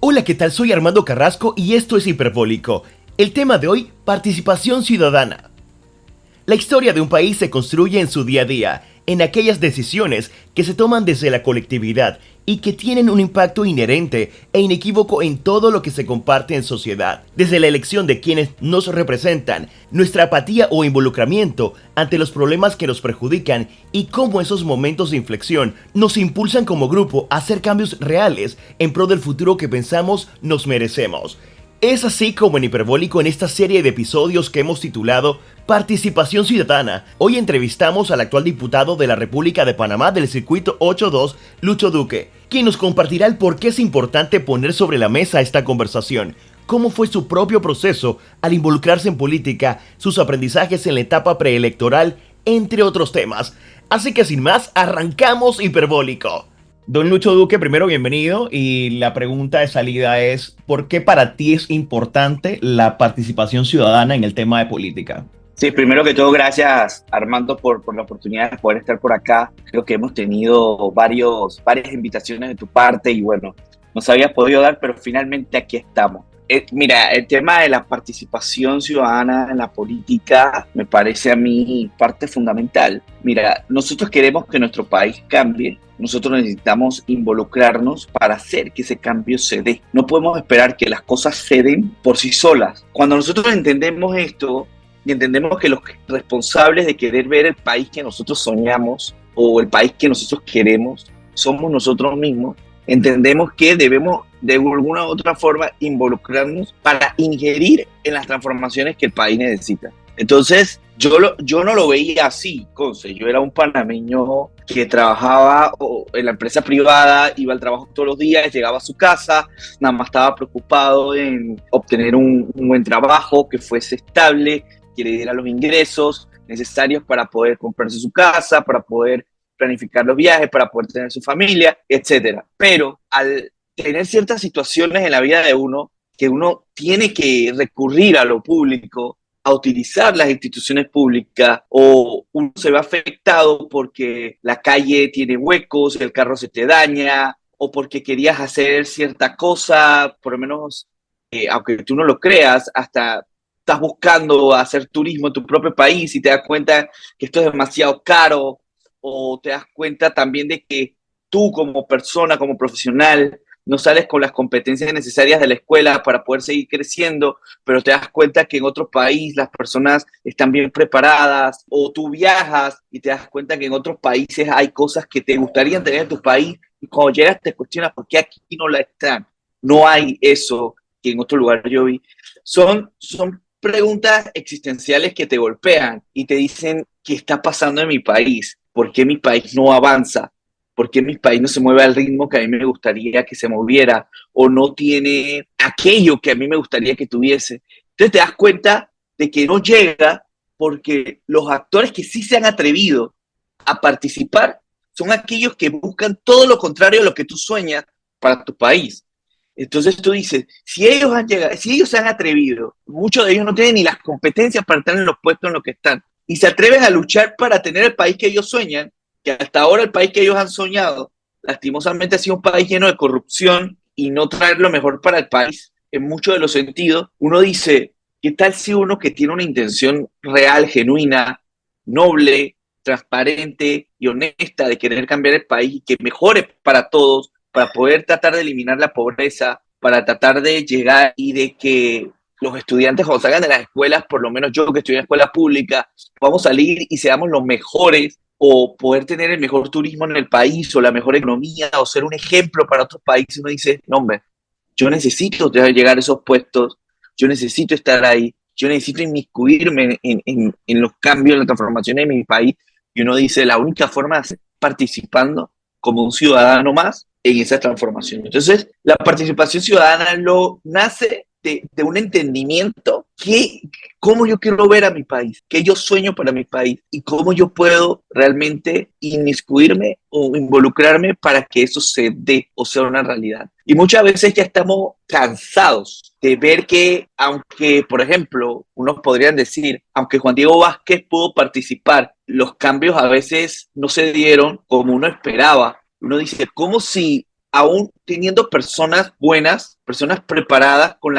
Hola, ¿qué tal? Soy Armando Carrasco y esto es Hiperbólico. El tema de hoy, participación ciudadana. La historia de un país se construye en su día a día, en aquellas decisiones que se toman desde la colectividad y que tienen un impacto inherente e inequívoco en todo lo que se comparte en sociedad. Desde la elección de quienes nos representan, nuestra apatía o involucramiento ante los problemas que nos perjudican y cómo esos momentos de inflexión nos impulsan como grupo a hacer cambios reales en pro del futuro que pensamos nos merecemos. Es así como en Hiperbólico, en esta serie de episodios que hemos titulado Participación Ciudadana, hoy entrevistamos al actual diputado de la República de Panamá del Circuito 82, Lucho Duque, quien nos compartirá el por qué es importante poner sobre la mesa esta conversación, cómo fue su propio proceso al involucrarse en política, sus aprendizajes en la etapa preelectoral, entre otros temas. Así que sin más, arrancamos Hiperbólico. Don Lucho Duque, primero bienvenido, y la pregunta de salida es, ¿por qué para ti es importante la participación ciudadana en el tema de política? Sí, primero que todo, gracias Armando por la oportunidad de poder estar por acá. Creo que hemos tenido varias invitaciones de tu parte y bueno, nos habías podido dar, pero finalmente aquí estamos. Mira, el tema de la participación ciudadana en la política me parece a mí parte fundamental. Mira, nosotros queremos que nuestro país cambie. Nosotros necesitamos involucrarnos para hacer que ese cambio se dé. No podemos esperar que las cosas se den por sí solas. Cuando nosotros entendemos esto y entendemos que los responsables de querer ver el país que nosotros soñamos o el país que nosotros queremos somos nosotros mismos, entendemos que debemos de alguna u otra forma involucrarnos para ingerir en las transformaciones que el país necesita. Entonces, yo no lo veía así, Conce. Yo era un panameño que trabajaba en la empresa privada, iba al trabajo todos los días, llegaba a su casa, nada más estaba preocupado en obtener un buen trabajo que fuese estable, que le diera los ingresos necesarios para poder comprarse su casa, para poder planificar los viajes, para poder tener su familia, etcétera. Pero al tener ciertas situaciones en la vida de uno, que uno tiene que recurrir a lo público, a utilizar las instituciones públicas, o uno se ve afectado porque la calle tiene huecos, el carro se te daña, o porque querías hacer cierta cosa, por lo menos, aunque tú no lo creas, hasta estás buscando hacer turismo en tu propio país y te das cuenta que esto es demasiado caro, o te das cuenta también de que tú como persona, como profesional, no sales con las competencias necesarias de la escuela para poder seguir creciendo, pero te das cuenta que en otro país las personas están bien preparadas, o tú viajas y te das cuenta que en otros países hay cosas que te gustaría tener en tu país y cuando llegas te cuestionas por qué aquí no la están. No hay eso que en otro lugar yo vi. Son preguntas existenciales que te golpean y te dicen qué está pasando en mi país, por qué mi país no avanza, por qué mi país no se mueve al ritmo que a mí me gustaría que se moviera o no tiene aquello que a mí me gustaría que tuviese. Entonces te das cuenta de que no llega porque los actores que sí se han atrevido a participar son aquellos que buscan todo lo contrario a lo que tú sueñas para tu país. Entonces tú dices, si ellos han llegado, si ellos se han atrevido, muchos de ellos no tienen ni las competencias para estar en los puestos en los que están, y se atreven a luchar para tener el país que ellos sueñan, que hasta ahora el país que ellos han soñado, lastimosamente ha sido un país lleno de corrupción y no traer lo mejor para el país en muchos de los sentidos, uno dice, ¿qué tal si uno que tiene una intención real, genuina, noble, transparente y honesta de querer cambiar el país y que mejore para todos, para poder tratar de eliminar la pobreza, para tratar de llegar y de que los estudiantes cuando salgan de las escuelas, por lo menos yo que estoy en escuela pública, podamos salir y seamos los mejores, o poder tener el mejor turismo en el país, o la mejor economía, o ser un ejemplo para otros países? Uno dice, no hombre, yo necesito llegar a esos puestos, yo necesito estar ahí, yo necesito inmiscuirme en los cambios, en las transformaciones de mi país, y uno dice, la única forma es participando como un ciudadano más en esa transformación. Entonces, la participación ciudadana nace de un entendimiento que cómo yo quiero ver a mi país, qué yo sueño para mi país y cómo yo puedo realmente inmiscuirme o involucrarme para que eso se dé o sea una realidad. Y muchas veces ya estamos cansados de ver que, aunque, por ejemplo, unos podrían decir, aunque Juan Diego Vázquez pudo participar, los cambios a veces no se dieron como uno esperaba. Uno dice, ¿cómo si aún teniendo personas buenas, personas preparadas con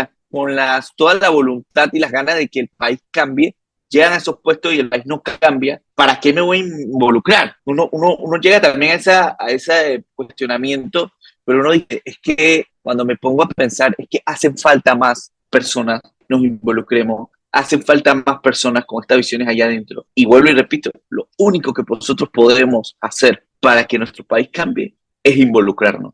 toda la voluntad y las ganas de que el país cambie, llegan a esos puestos y el país no cambia, ¿para qué me voy a involucrar? Uno llega también a ese cuestionamiento, pero uno dice, es que cuando me pongo a pensar, es que hacen falta más personas, nos involucremos, hacen falta más personas con estas visiones allá adentro. Y vuelvo y repito, lo único que nosotros podemos hacer para que nuestro país cambie es involucrarnos.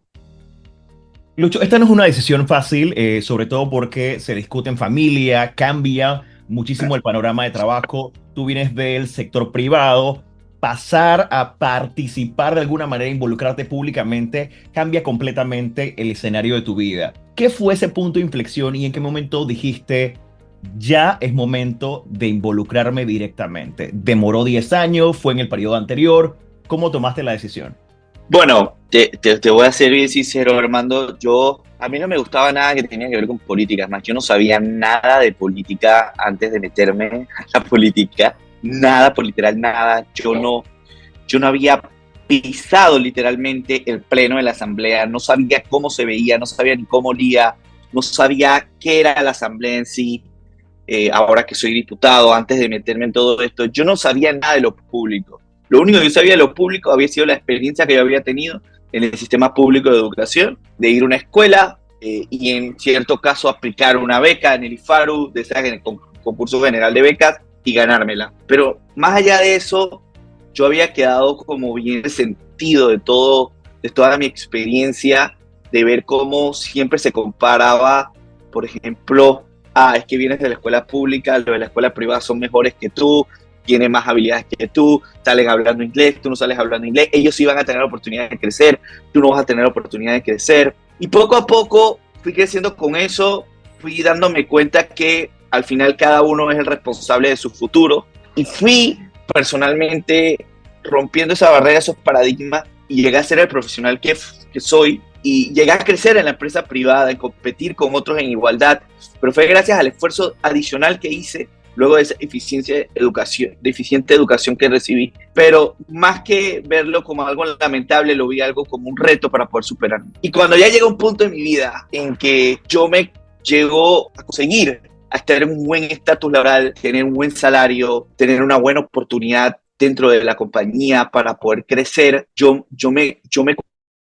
Lucho, esta no es una decisión fácil, sobre todo porque se discute en familia, cambia muchísimo el panorama de trabajo. Tú vienes del sector privado, pasar a participar de alguna manera, involucrarte públicamente, cambia completamente el escenario de tu vida. ¿Qué fue ese punto de inflexión y en qué momento dijiste, ya es momento de involucrarme directamente? ¿Demoró 10 años? ¿Fue en el periodo anterior? ¿Cómo tomaste la decisión? Bueno, te voy a ser bien sincero, Armando. A mí no me gustaba nada que tenía que ver con política. Es más, yo no sabía nada de política antes de meterme a la política. Nada, por literal, nada. Yo no había pisado literalmente el pleno de la asamblea. No sabía cómo se veía, no sabía ni cómo olía, no sabía qué era la asamblea en sí. Ahora que soy diputado, antes de meterme en todo esto, yo no sabía nada de lo público. Lo único que yo sabía de lo público había sido la experiencia que yo había tenido en el sistema público de educación, de ir a una escuela y en cierto caso aplicar una beca en el IFARU, en el concurso general de becas y ganármela. Pero más allá de eso, yo había quedado como bien sentido de toda mi experiencia, de ver cómo siempre se comparaba, por ejemplo, es que vienes de la escuela pública, los de la escuela privada son mejores que tú, tienen más habilidades que tú, salen hablando inglés, tú no sales hablando inglés, ellos sí van a tener la oportunidad de crecer, tú no vas a tener la oportunidad de crecer. Y poco a poco fui creciendo con eso, fui dándome cuenta que al final cada uno es el responsable de su futuro y fui personalmente rompiendo esa barrera, esos paradigmas y llegué a ser el profesional que soy y llegué a crecer en la empresa privada, en competir con otros en igualdad, pero fue gracias al esfuerzo adicional que hice luego de esa deficiente educación que recibí. Pero más que verlo como algo lamentable, lo vi algo como un reto para poder superarme. Y cuando ya llega un punto en mi vida en que yo me llego a conseguir a estar en un buen estatus laboral, tener un buen salario, tener una buena oportunidad dentro de la compañía para poder crecer, yo me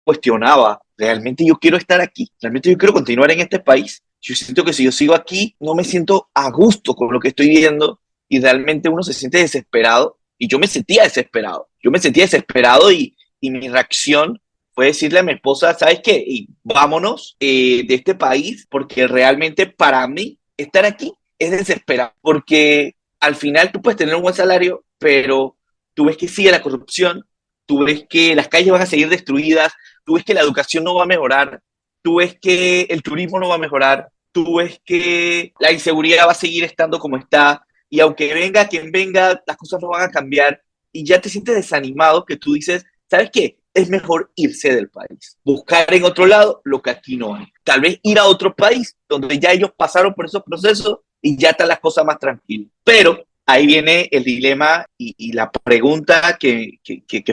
cuestionaba, ¿realmente yo quiero estar aquí? ¿Realmente yo quiero continuar en este país? Yo siento que si yo sigo aquí, no me siento a gusto con lo que estoy viendo y realmente uno se siente desesperado. Y yo me sentía desesperado. Yo me sentía desesperado y mi reacción fue decirle a mi esposa, ¿sabes qué? Y vámonos de este país porque realmente para mí estar aquí es desesperado. Porque al final tú puedes tener un buen salario, pero tú ves que sigue la corrupción, tú ves que las calles van a seguir destruidas, tú ves que la educación no va a mejorar, tú ves que el turismo no va a mejorar, tú ves que la inseguridad va a seguir estando como está, y aunque venga quien venga, las cosas no van a cambiar, y ya te sientes desanimado que tú dices, ¿sabes qué? Es mejor irse del país, buscar en otro lado lo que aquí no hay. Tal vez ir a otro país donde ya ellos pasaron por esos procesos y ya están las cosas más tranquilas. Pero ahí viene el dilema y la pregunta que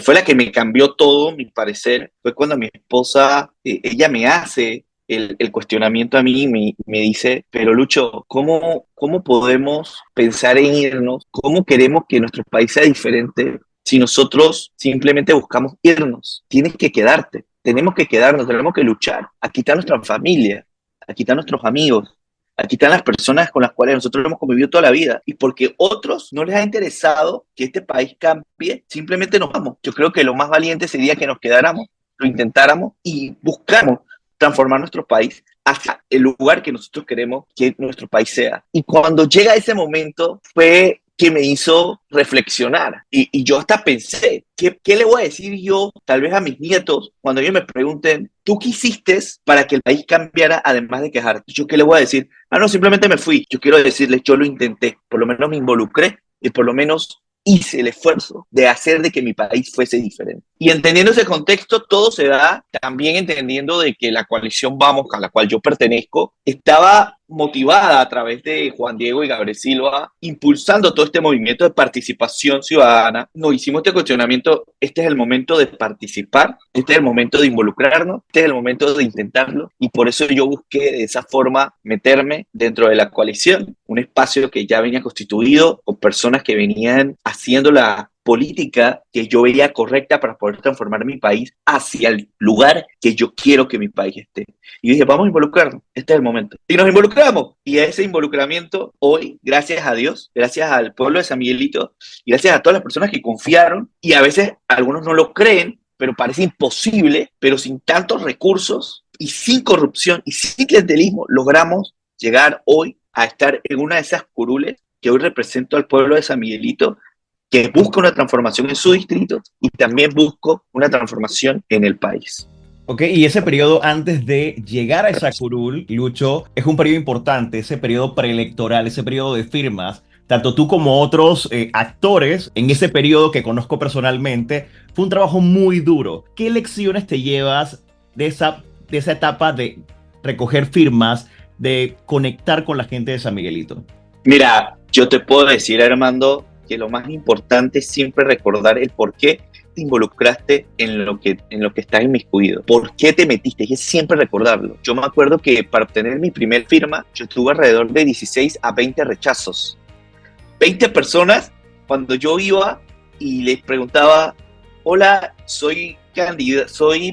fue la que me cambió todo, mi parecer, fue cuando mi esposa, ella me hace el cuestionamiento a mí y me dice, pero Lucho, ¿cómo podemos pensar en irnos? ¿Cómo queremos que nuestro país sea diferente si nosotros simplemente buscamos irnos? Tienes que quedarte, tenemos que quedarnos, tenemos que luchar. Aquí está nuestra familia, aquí están nuestros amigos, aquí están las personas con las cuales nosotros hemos convivido toda la vida. Y porque otros no les ha interesado que este país cambie, simplemente nos vamos. Yo creo que lo más valiente sería que nos quedáramos, lo intentáramos y buscáramos transformar nuestro país hacia el lugar que nosotros queremos que nuestro país sea. Y cuando llega ese momento fue que me hizo reflexionar. Y yo hasta pensé, ¿qué le voy a decir yo tal vez a mis nietos cuando ellos me pregunten, ¿tú qué hiciste para que el país cambiara además de quejarte? ¿Yo qué le voy a decir? No, simplemente me fui. Yo quiero decirles, yo lo intenté, por lo menos me involucré y por lo menos hice el esfuerzo de hacer de que mi país fuese diferente. Y entendiendo ese contexto, todo se da también entendiendo de que la coalición Vamos, a la cual yo pertenezco, estaba motivada a través de Juan Diego y Gabriel Silva, impulsando todo este movimiento de participación ciudadana, nos hicimos este cuestionamiento: este es el momento de participar, este es el momento de involucrarnos, este es el momento de intentarlo, y por eso yo busqué de esa forma meterme dentro de la coalición, un espacio que ya venía constituido con personas que venían haciendo la política que yo veía correcta para poder transformar mi país hacia el lugar que yo quiero que mi país esté. Y dije, vamos a involucrarnos, este es el momento. Y nos involucramos. Y a ese involucramiento, hoy, gracias a Dios, gracias al pueblo de San Miguelito, y gracias a todas las personas que confiaron, y a veces algunos no lo creen, pero parece imposible, pero sin tantos recursos, y sin corrupción, y sin clientelismo, logramos llegar hoy a estar en una de esas curules que hoy represento al pueblo de San Miguelito, que busca una transformación en su distrito y también busco una transformación en el país. Ok, y ese periodo antes de llegar a esa curul, Lucho, es un periodo importante, ese periodo preelectoral, ese periodo de firmas. Tanto tú como otros actores en ese periodo que conozco personalmente, fue un trabajo muy duro. ¿Qué lecciones te llevas de esa etapa de recoger firmas, de conectar con la gente de San Miguelito? Mira, yo te puedo decir, Armando, que lo más importante es siempre recordar el por qué te involucraste en lo que estás inmiscuido. ¿Por qué te metiste? Y es siempre recordarlo. Yo me acuerdo que para obtener mi primer firma, yo tuve alrededor de 16 a 20 rechazos. 20 personas, cuando yo iba y les preguntaba, hola, soy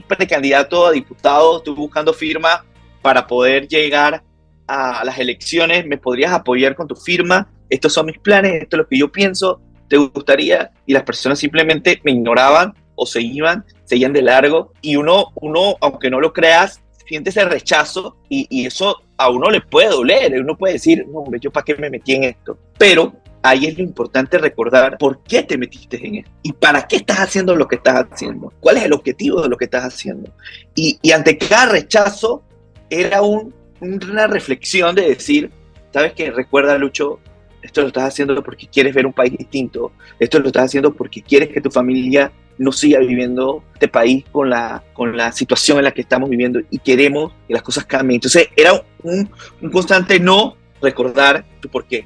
precandidato a diputado, estoy buscando firma para poder llegar a las elecciones, ¿me podrías apoyar con tu firma? Estos son mis planes, esto es lo que yo pienso, ¿te gustaría? Y las personas simplemente me ignoraban o seguían de largo, y uno, aunque no lo creas, siente ese rechazo, y eso a uno le puede doler, uno puede decir, no, hombre, ¿yo para qué me metí en esto? Pero ahí es lo importante recordar por qué te metiste en esto y para qué estás haciendo lo que estás haciendo, cuál es el objetivo de lo que estás haciendo. Y ante cada rechazo era una reflexión de decir, ¿sabes qué? Recuerda, Lucho, esto lo estás haciendo porque quieres ver un país distinto, esto lo estás haciendo porque quieres que tu familia no siga viviendo este país con la situación en la que estamos viviendo, y queremos que las cosas cambien. Entonces era un constante no recordar tu porqué,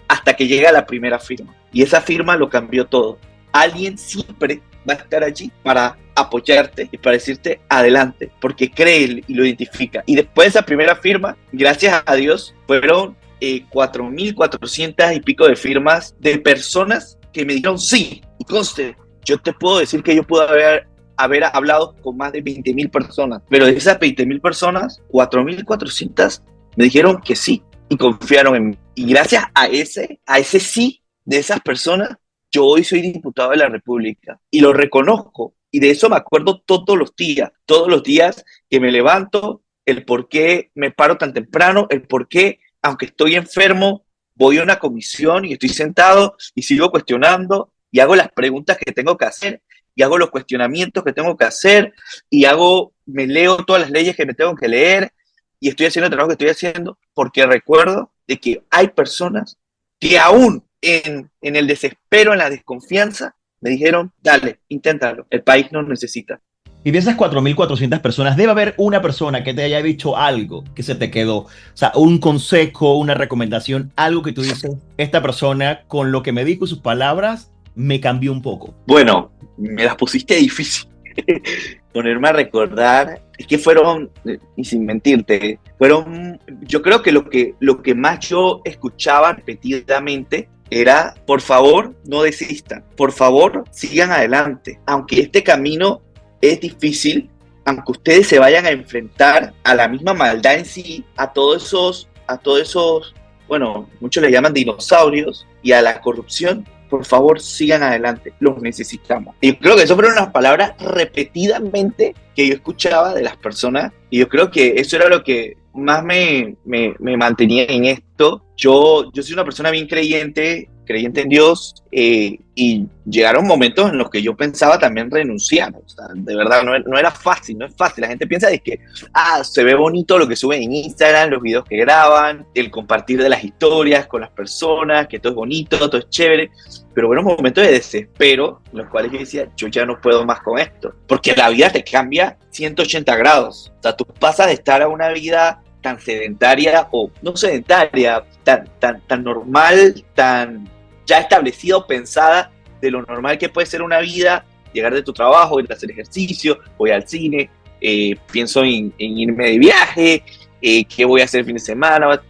hasta que llega la primera firma. Y esa firma lo cambió todo. Alguien siempre va a estar allí para apoyarte y para decirte adelante, porque cree y lo identifica. Y después de esa primera firma, gracias a Dios, fueron 4.400 y pico de firmas de personas que me dijeron sí. Y conste, yo te puedo decir que yo pude haber hablado con más de 20.000 personas, pero de esas 20.000 personas, 4.400 me dijeron que sí y confiaron en mí. Y gracias a ese sí de esas personas, yo hoy soy diputado de la República y lo reconozco, y de eso me acuerdo todos los días que me levanto, el por qué me paro tan temprano, el por qué, aunque estoy enfermo, voy a una comisión y estoy sentado y sigo cuestionando y hago las preguntas que tengo que hacer y hago los cuestionamientos que tengo que hacer y me leo todas las leyes que me tengo que leer y estoy haciendo el trabajo que estoy haciendo, porque recuerdo de que hay personas que aún en el desespero, en la desconfianza, me dijeron, dale, inténtalo, el país nos necesita. Y de esas 4.400 personas, debe haber una persona que te haya dicho algo que se te quedó. O sea, un consejo, una recomendación, algo que tú dices, esta persona con lo que me dijo y sus palabras me cambió un poco. Bueno, me las pusiste difícil. Ponerme a recordar, es que fueron, y sin mentirte, yo creo que lo que más yo escuchaba repetidamente era, por favor, no desistan, por favor, sigan adelante, aunque este camino es difícil, aunque ustedes se vayan a enfrentar a la misma maldad en sí, a todos esos, bueno, muchos le llaman dinosaurios, y a la corrupción, por favor, sigan adelante, los necesitamos. Y yo creo que eso fueron unas palabras repetidamente que yo escuchaba de las personas, y yo creo que eso era lo que más me mantenía en esto. Yo soy una persona bien creyente en Dios, y llegaron momentos en los que yo pensaba también renunciar. O sea, de verdad, no era fácil, no es fácil. La gente piensa de que se ve bonito lo que suben en Instagram, los videos que graban, el compartir de las historias con las personas, que todo es bonito, todo es chévere, pero fueron momentos de desespero en los cuales yo decía, yo ya no puedo más con esto, porque la vida te cambia 180 grados. O sea, tú pasas de estar a una vida tan sedentaria, o no sedentaria, tan normal, tan ya establecida o pensada de lo normal que puede ser una vida, llegar de tu trabajo, ir a hacer ejercicio, voy al cine, pienso en irme de viaje, qué voy a hacer el fin de semana,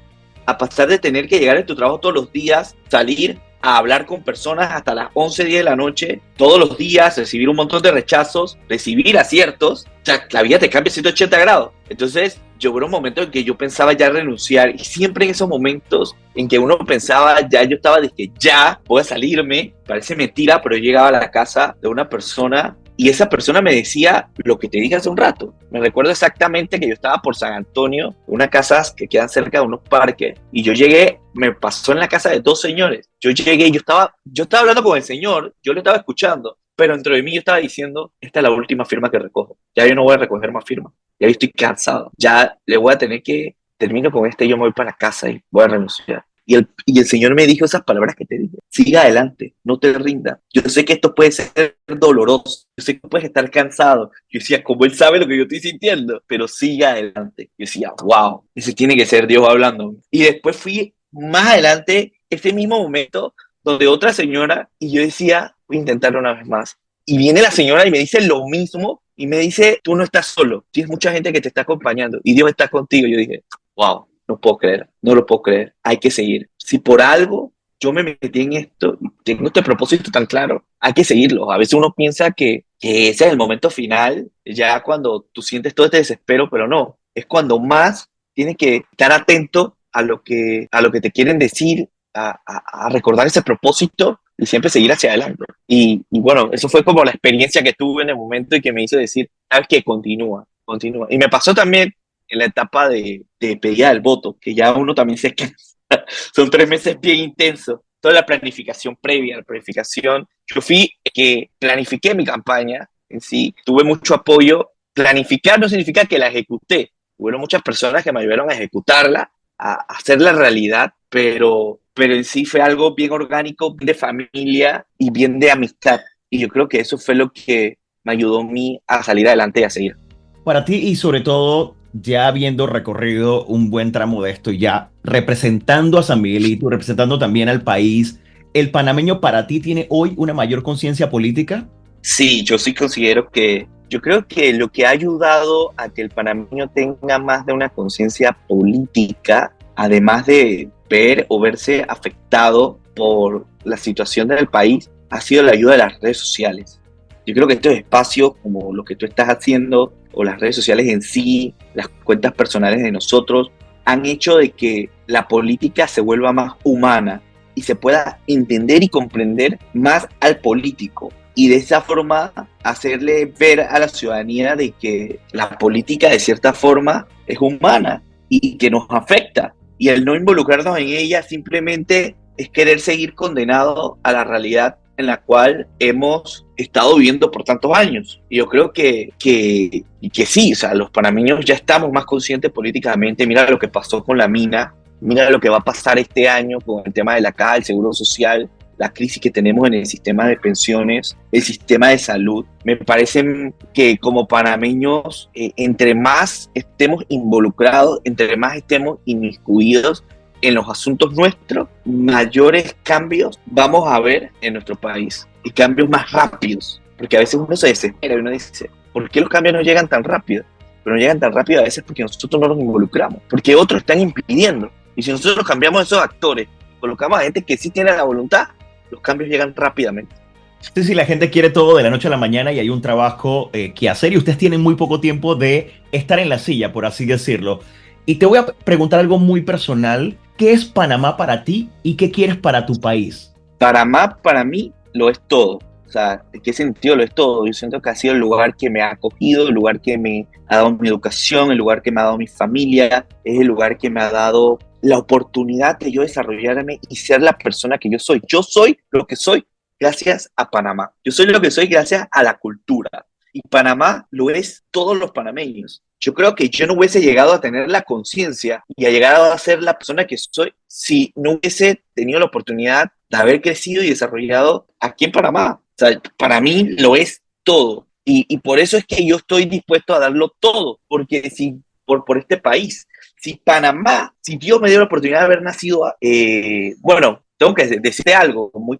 a pasar de tener que llegar de tu trabajo todos los días, salir a hablar con personas hasta las 11, 10 de la noche, todos los días, recibir un montón de rechazos, recibir aciertos, o sea, la vida te cambia 180 grados. Entonces, yo hubo un momento en que yo pensaba ya renunciar, y siempre en esos momentos en que uno pensaba, ya yo estaba de que ya voy a salirme, parece mentira, pero yo llegaba a la casa de una persona y esa persona me decía lo que te dije hace un rato. Me recuerdo exactamente que yo estaba por San Antonio, unas casas que quedan cerca de unos parques, y yo llegué, me pasó en la casa de dos señores. Yo llegué, yo estaba hablando con el señor, yo le estaba escuchando, pero dentro de mí yo estaba diciendo, esta es la última firma que recojo. Ya yo no voy a recoger más firmas. Ya yo estoy cansado. Ya le voy a tener que, termino con este, yo me voy para casa y voy a renunciar. Y el Señor me dijo esas palabras que te dije. Siga adelante, no te rindas. Yo sé que esto puede ser doloroso. Yo sé que puedes estar cansado. Yo decía, como Él sabe lo que yo estoy sintiendo, pero siga adelante. Yo decía, wow, ese tiene que ser Dios hablando. Y después fui más adelante, ese mismo momento, donde otra señora, y yo decía, voy a intentarlo una vez más. Y viene la señora y me dice lo mismo, y me dice, tú no estás solo, tienes mucha gente que te está acompañando, y Dios está contigo. Yo dije, wow, no puedo creer, no lo puedo creer, hay que seguir. Si por algo yo me metí en esto, tengo este propósito tan claro, hay que seguirlo. A veces uno piensa que ese es el momento final, ya cuando tú sientes todo este desespero, pero no, es cuando más tienes que estar atento a lo que te quieren decir, a recordar ese propósito y siempre seguir hacia adelante. Y bueno, eso fue como la experiencia que tuve en el momento y que me hizo decir, sabes que continúa, continúa. Y me pasó también en la etapa de pedida del voto, que ya uno también se cansa. Son 3 meses bien intensos. Toda la planificación previa, la planificación. Yo planifiqué mi campaña en sí, tuve mucho apoyo. Planificar no significa que la ejecuté. Hubo muchas personas que me ayudaron a ejecutarla, a hacerla realidad, pero en sí fue algo bien orgánico, bien de familia y bien de amistad. Y yo creo que eso fue lo que me ayudó a mí a salir adelante y a seguir. Para ti y sobre todo ya habiendo recorrido un buen tramo de esto, ya representando a San Miguelito, representando también al país, ¿el panameño para ti tiene hoy una mayor conciencia política? Sí, yo sí considero yo creo que lo que ha ayudado a que el panameño tenga más de una conciencia política, además de ver o verse afectado por la situación del país, ha sido la ayuda de las redes sociales. Yo creo que estos espacios, como lo que tú estás haciendo, o las redes sociales en sí, las cuentas personales de nosotros, han hecho de que la política se vuelva más humana y se pueda entender y comprender más al político. Y de esa forma hacerle ver a la ciudadanía de que la política de cierta forma es humana y que nos afecta. Y el no involucrarnos en ella simplemente es querer seguir condenado a la realidad en la cual hemos estado viviendo por tantos años. Y yo creo que sí, o sea, los panameños ya estamos más conscientes políticamente. Mira lo que pasó con la mina, mira lo que va a pasar este año con el tema de la caja, el seguro social, la crisis que tenemos en el sistema de pensiones, el sistema de salud. Me parece que como panameños, entre más estemos involucrados, entre más estemos inmiscuidos en los asuntos nuestros, mayores cambios vamos a ver en nuestro país y cambios más rápidos, porque a veces uno se desespera y uno dice, ¿por qué los cambios no llegan tan rápido? Pero no llegan tan rápido a veces porque nosotros no nos involucramos, porque otros están impidiendo. Y si nosotros cambiamos esos actores, colocamos a gente que sí tiene la voluntad, los cambios llegan rápidamente. Sí, sí, la gente quiere todo de la noche a la mañana y hay un trabajo que hacer y ustedes tienen muy poco tiempo de estar en la silla, por así decirlo. Y te voy a preguntar algo muy personal. ¿Qué es Panamá para ti y qué quieres para tu país? Panamá para mí lo es todo. O sea, ¿en qué sentido lo es todo? Yo siento que ha sido el lugar que me ha acogido, el lugar que me ha dado mi educación, el lugar que me ha dado mi familia, es el lugar que me ha dado la oportunidad de yo desarrollarme y ser la persona que yo soy. Yo soy lo que soy gracias a Panamá. Yo soy lo que soy gracias a la cultura. Y Panamá lo es todos los panameños. Yo creo que yo no hubiese llegado a tener la conciencia y a llegar a ser la persona que soy si no hubiese tenido la oportunidad de haber crecido y desarrollado aquí en Panamá. O sea, para mí lo es todo. Y por eso es que yo estoy dispuesto a darlo todo, porque si por este país. Si Panamá, si Dios me dio la oportunidad de haber nacido, bueno, tengo que decir algo muy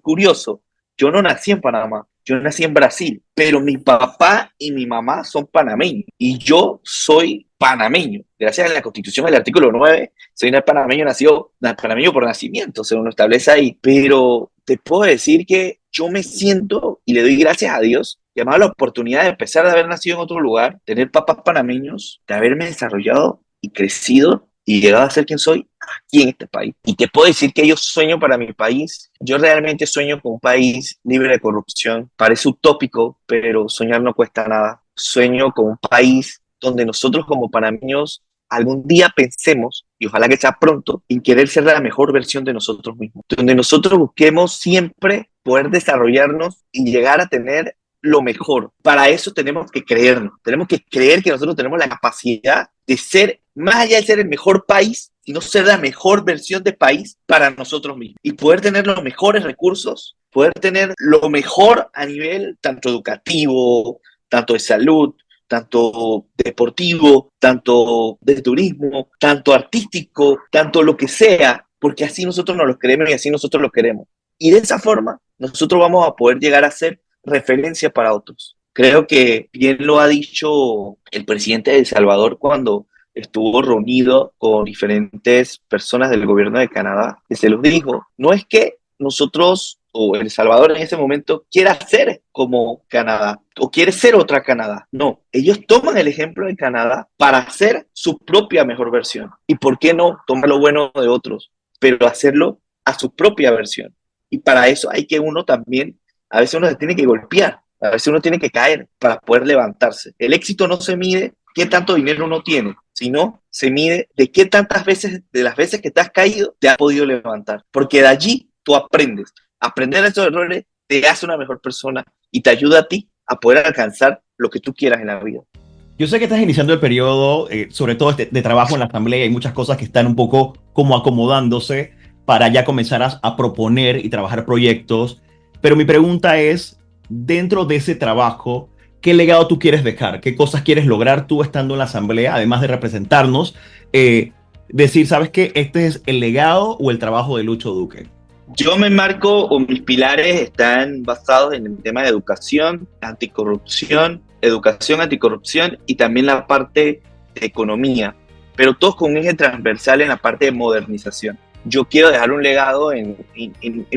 curioso. Yo no nací en Panamá, yo nací en Brasil, pero mi papá y mi mamá son panameños y yo soy panameño. Gracias a la Constitución, el artículo 9, soy un panameño nacido, panameño por nacimiento, según lo establece ahí. Pero te puedo decir que yo me siento y le doy gracias a Dios que me ha dado la oportunidad de empezar de haber nacido en otro lugar, tener papás panameños, de haberme desarrollado y crecido y llegado a ser quien soy aquí en este país. Y te puedo decir que yo sueño para mi país. Yo realmente sueño con un país libre de corrupción. Parece utópico, pero soñar no cuesta nada. Sueño con un país donde nosotros como panameños algún día pensemos, y ojalá que sea pronto, en querer ser la mejor versión de nosotros mismos. Donde nosotros busquemos siempre poder desarrollarnos y llegar a tener lo mejor. Para eso tenemos que creernos. Tenemos que creer que nosotros tenemos la capacidad de ser, más allá de ser el mejor país, sino ser la mejor versión de país para nosotros mismos. Y poder tener los mejores recursos, poder tener lo mejor a nivel tanto educativo, tanto de salud, tanto deportivo, tanto de turismo, tanto artístico, tanto lo que sea, porque así nosotros nos lo creemos y así nosotros lo queremos. Y de esa forma, nosotros vamos a poder llegar a ser referencia para otros. Creo que bien lo ha dicho el presidente de El Salvador cuando estuvo reunido con diferentes personas del gobierno de Canadá, que se los dijo, no es que nosotros o El Salvador en ese momento quiera ser como Canadá o quiere ser otra Canadá. No, ellos toman el ejemplo de Canadá para hacer su propia mejor versión. ¿Y por qué no tomar lo bueno de otros, pero hacerlo a su propia versión? Y para eso hay que uno también, a veces uno se tiene que golpear, a veces uno tiene que caer para poder levantarse. El éxito no se mide qué tanto dinero uno tiene, sino se mide de qué tantas veces, de las veces que te has caído, te has podido levantar. Porque de allí tú aprendes. Aprender de estos errores te hace una mejor persona y te ayuda a ti a poder alcanzar lo que tú quieras en la vida. Yo sé que estás iniciando el periodo, sobre todo de trabajo en la asamblea, hay muchas cosas que están un poco como acomodándose para ya comenzar a proponer y trabajar proyectos, pero mi pregunta es, dentro de ese trabajo, ¿qué legado tú quieres dejar? ¿Qué cosas quieres lograr tú estando en la asamblea, además de representarnos? Decir, ¿sabes qué? Este es el legado o el trabajo de Lucho Duque. Yo me marco, o mis pilares están basados en el tema de educación, anticorrupción y también la parte de economía, pero todos con un eje transversal en la parte de modernización. Yo quiero dejar un legado en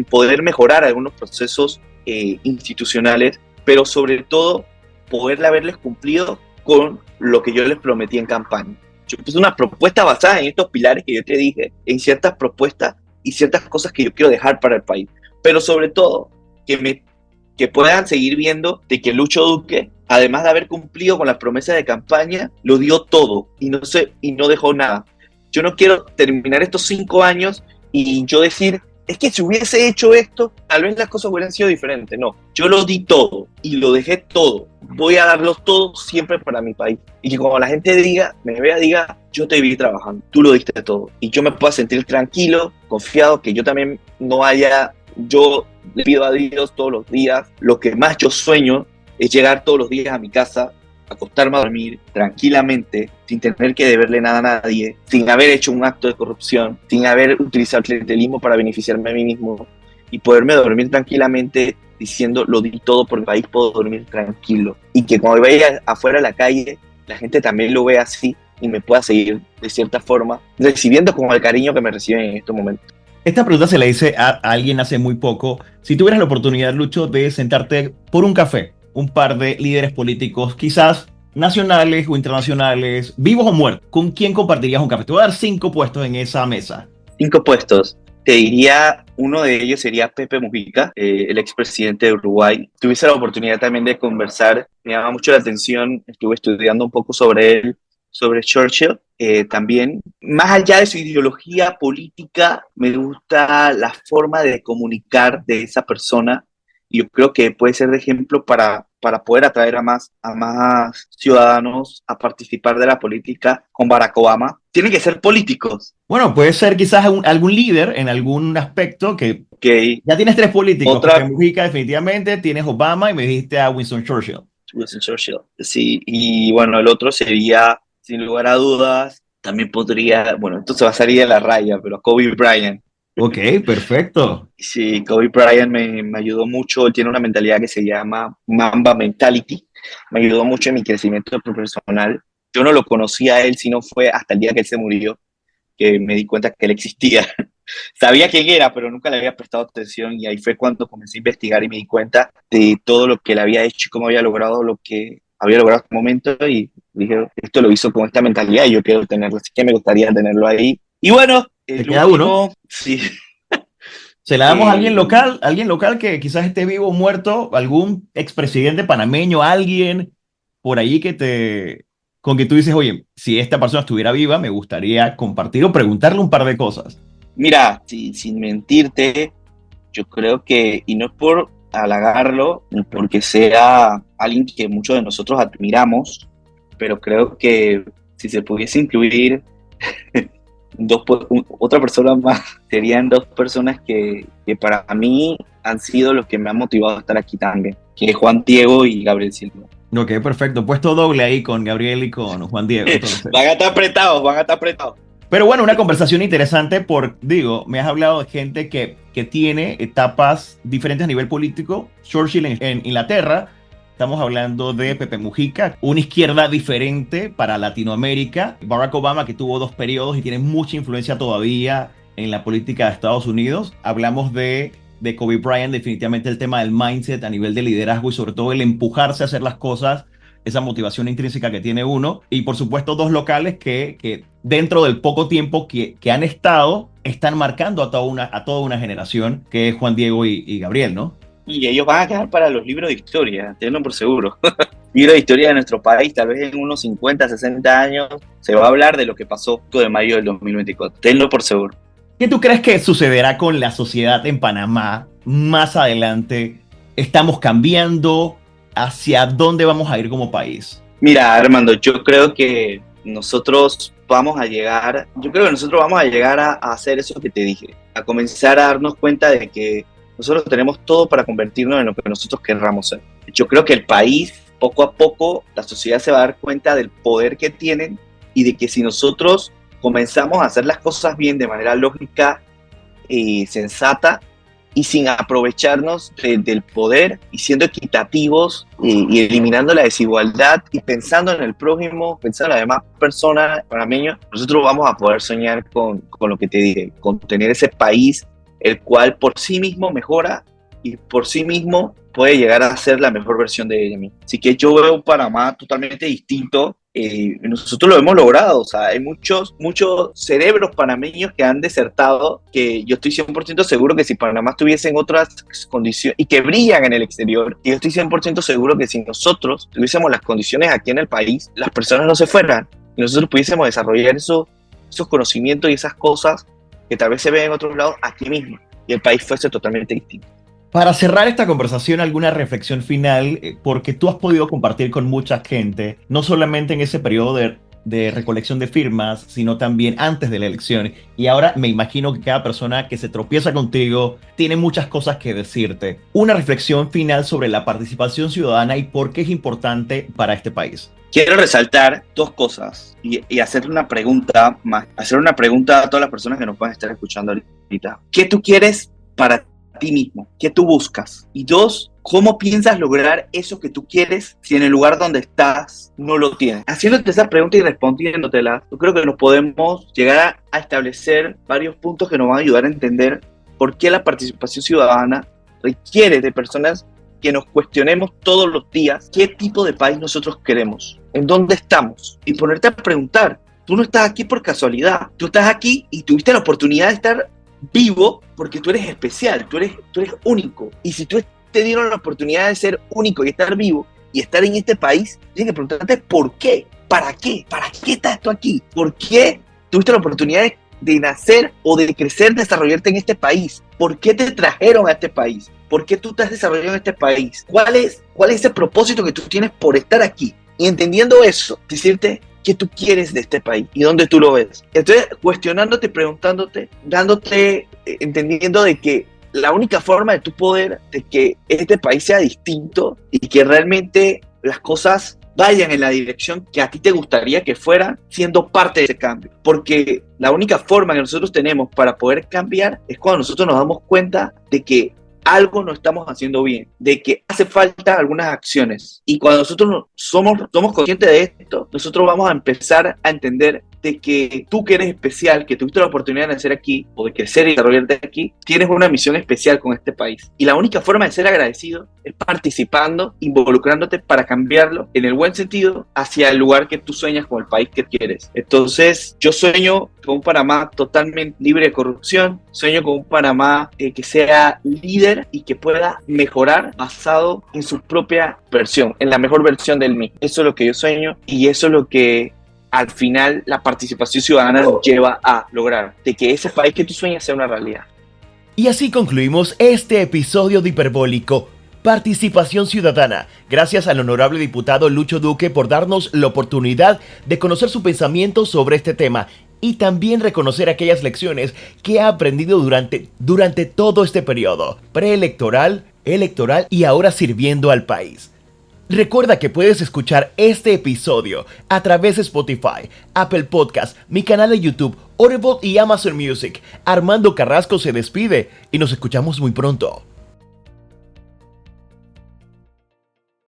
poder mejorar algunos procesos institucionales, pero sobre todo poder haberles cumplido con lo que yo les prometí en campaña. Yo puse una propuesta basada en estos pilares que yo te dije, en ciertas propuestas y ciertas cosas que yo quiero dejar para el país. Pero sobre todo, que puedan seguir viendo de que Lucho Duque, además de haber cumplido con las promesas de campaña, lo dio todo y no dejó nada. Yo no quiero terminar estos 5 años y yo decir, es que si hubiese hecho esto, tal vez las cosas hubieran sido diferentes. No, yo lo di todo y lo dejé todo. Voy a darlo todo siempre para mi país. Y que cuando la gente me vea, diga, yo te vi trabajando, tú lo diste todo. Y yo me pueda sentir tranquilo, confiado, que yo también yo le pido a Dios todos los días. Lo que más yo sueño es llegar todos los días a mi casa, acostarme a dormir tranquilamente, sin tener que deberle nada a nadie, sin haber hecho un acto de corrupción, sin haber utilizado el clientelismo para beneficiarme a mí mismo y poderme dormir tranquilamente diciendo lo di todo por el país, puedo dormir tranquilo. Y que cuando vaya afuera a la calle, la gente también lo vea así y me pueda seguir de cierta forma, recibiendo con el cariño que me reciben en estos momentos. Esta pregunta se la hice a alguien hace muy poco. Si tuvieras la oportunidad, Lucho, de sentarte por un café, un par de líderes políticos, quizás nacionales o internacionales, vivos o muertos, ¿con quién compartirías un café? Te voy a dar 5 puestos en esa mesa. 5 puestos. Te diría, uno de ellos sería Pepe Mujica, el expresidente de Uruguay. Tuviese la oportunidad también de conversar, me llama mucho la atención, estuve estudiando un poco sobre él, sobre Churchill. También, más allá de su ideología política, me gusta la forma de comunicar de esa persona. Y yo creo que puede ser de ejemplo para poder atraer a más ciudadanos a participar de la política con Barack Obama. Tienen que ser políticos. Bueno, puede ser quizás algún líder en algún aspecto que Okay. Ya tienes 3 políticos. Pepe Mujica definitivamente, tienes Obama y me dijiste a Winston Churchill. Winston Churchill, sí. Y bueno, el otro sería sin lugar a dudas, también podría, bueno, esto se va a salir de la raya, pero Kobe Bryant. Ok, perfecto. Sí, Kobe Bryant me ayudó mucho, él tiene una mentalidad que se llama Mamba Mentality, me ayudó mucho en mi crecimiento profesional. Yo no lo conocía a él, sino fue hasta el día que él se murió, que me di cuenta que él existía. Sabía quién era, pero nunca le había prestado atención y ahí fue cuando comencé a investigar y me di cuenta de todo lo que él había hecho y cómo había logrado lo que había logrado hasta el momento y dije, esto lo hizo con esta mentalidad y yo quiero tenerlo, así que me gustaría tenerlo ahí. Y bueno, Te el queda uno. último, sí, Se la damos a eh, alguien local que quizás esté vivo o muerto, algún expresidente panameño, alguien por ahí con que tú dices, oye, si esta persona estuviera viva, me gustaría compartir o preguntarle un par de cosas. mira, sin mentirte, yo creo que, y no es por halagarlo, ni porque sea alguien que muchos de nosotros admiramos, pero creo que si se pudiese incluir otra persona más, serían dos personas que para mí han sido los que me han motivado a estar aquí también, que es Juan Diego y Gabriel Silva. Ok, perfecto. Puesto doble ahí con Gabriel y con Juan Diego, Van entonces. a estar apretados, van a estar apretados. Pero bueno, una conversación interesante digo, me has hablado de gente que tiene etapas diferentes a nivel político. Churchill en Inglaterra, estamos hablando de Pepe Mujica, una izquierda diferente para Latinoamérica. Barack Obama, que tuvo dos periodos y tiene mucha influencia todavía en la política de Estados Unidos. Hablamos de Kobe Bryant, definitivamente el tema del mindset a nivel de liderazgo y sobre todo el empujarse a hacer las cosas, esa motivación intrínseca que tiene uno. Y por supuesto dos locales que dentro del poco tiempo que han estado, están marcando a toda una generación, que es Juan Diego y Gabriel, ¿no? Y ellos van a quedar para los libros de historia, tenlo por seguro. Libros de historia de nuestro país, tal vez en unos 50, 60 años, se va a hablar de lo que pasó el 5 de mayo del 2024. Tenlo por seguro. ¿Qué tú crees que sucederá con la sociedad en Panamá más adelante? ¿Estamos cambiando? ¿Hacia dónde vamos a ir como país? Mira, Armando, yo creo que nosotros vamos a llegar, yo creo que nosotros vamos a llegar a hacer eso que te dije, a comenzar a darnos cuenta de que nosotros tenemos todo para convertirnos en lo que nosotros querramos ser. Yo creo que el país, poco a poco, la sociedad se va a dar cuenta del poder que tienen y de que si nosotros comenzamos a hacer las cosas bien de manera lógica y sensata, y sin aprovecharnos del poder y siendo equitativos y eliminando la desigualdad y pensando en el prójimo, pensando en las demás personas, panameños, nosotros vamos a poder soñar con lo que te dije, con tener ese país el cual por sí mismo mejora y por sí mismo puede llegar a ser la mejor versión de ella misma. Así que yo veo un Panamá totalmente distinto. Nosotros lo hemos logrado, o sea, hay muchos cerebros panameños que han desertado, que yo estoy 100% seguro que si Panamá estuviese en otras condiciones y que brillan en el exterior, yo estoy 100% seguro que si nosotros tuviésemos las condiciones aquí en el país, las personas no se fueran y nosotros pudiésemos desarrollar esos conocimientos y esas cosas que tal vez se ven en otros lados aquí mismo y el país fuese totalmente distinto. Para cerrar esta conversación, alguna reflexión final, porque tú has podido compartir con mucha gente, no solamente en ese periodo de recolección de firmas, sino también antes de la elección. Y ahora me imagino que cada persona que se tropieza contigo tiene muchas cosas que decirte. Una reflexión final sobre la participación ciudadana y por qué es importante para este país. Quiero resaltar dos cosas y hacer una pregunta más, hacer una pregunta a todas las personas que nos puedan estar escuchando ahorita. ¿Qué tú quieres para ti mismo? ¿Qué tú buscas? Y dos, ¿cómo piensas lograr eso que tú quieres si en el lugar donde estás no lo tienes? Haciéndote esa pregunta y respondiéndotela, yo creo que nos podemos llegar a establecer varios puntos que nos van a ayudar a entender por qué la participación ciudadana requiere de personas que nos cuestionemos todos los días qué tipo de país nosotros queremos, en dónde estamos, y ponerte a preguntar. Tú no estás aquí por casualidad, tú estás aquí y tuviste la oportunidad de estar vivo porque tú eres especial, tú eres único, y si tú te dieron la oportunidad de ser único y estar vivo y estar en este país, tienes que preguntarte por qué, para qué estás tú aquí, por qué tuviste la oportunidad de nacer o de crecer, desarrollarte en este país, por qué te trajeron a este país, por qué tú te has desarrollado en este país, cuál es ese propósito que tú tienes por estar aquí, y entendiendo eso, decirte qué tú quieres de este país y dónde tú lo ves. Entonces, cuestionándote, preguntándote, entendiendo de que la única forma de tu poder, de que este país sea distinto y que realmente las cosas vayan en la dirección que a ti te gustaría que fueran, siendo parte de ese cambio. Porque la única forma que nosotros tenemos para poder cambiar es cuando nosotros nos damos cuenta de que algo no estamos haciendo bien, de que hace falta algunas acciones. Y cuando nosotros somos conscientes de esto, nosotros vamos a empezar a entender de que tú que eres especial, que tuviste la oportunidad de nacer aquí o de crecer y desarrollarte aquí, tienes una misión especial con este país. Y la única forma de ser agradecido es participando, involucrándote para cambiarlo en el buen sentido hacia el lugar que tú sueñas con el país que quieres. Entonces, yo sueño con un Panamá totalmente libre de corrupción, sueño con un Panamá que sea líder y que pueda mejorar basado en su propia versión, en la mejor versión del mismo. Eso es lo que yo sueño y eso es lo que al final la participación ciudadana nos lleva a lograr, de que ese país que tú sueñas sea una realidad. Y así concluimos este episodio de Hiperbólico, Participación Ciudadana. Gracias al honorable diputado Lucho Duque por darnos la oportunidad de conocer su pensamiento sobre este tema y también reconocer aquellas lecciones que ha aprendido durante todo este periodo, preelectoral, electoral y ahora sirviendo al país. Recuerda que puedes escuchar este episodio a través de Spotify, Apple Podcast, mi canal de YouTube, Audible y Amazon Music. Armando Carrasco se despide y nos escuchamos muy pronto.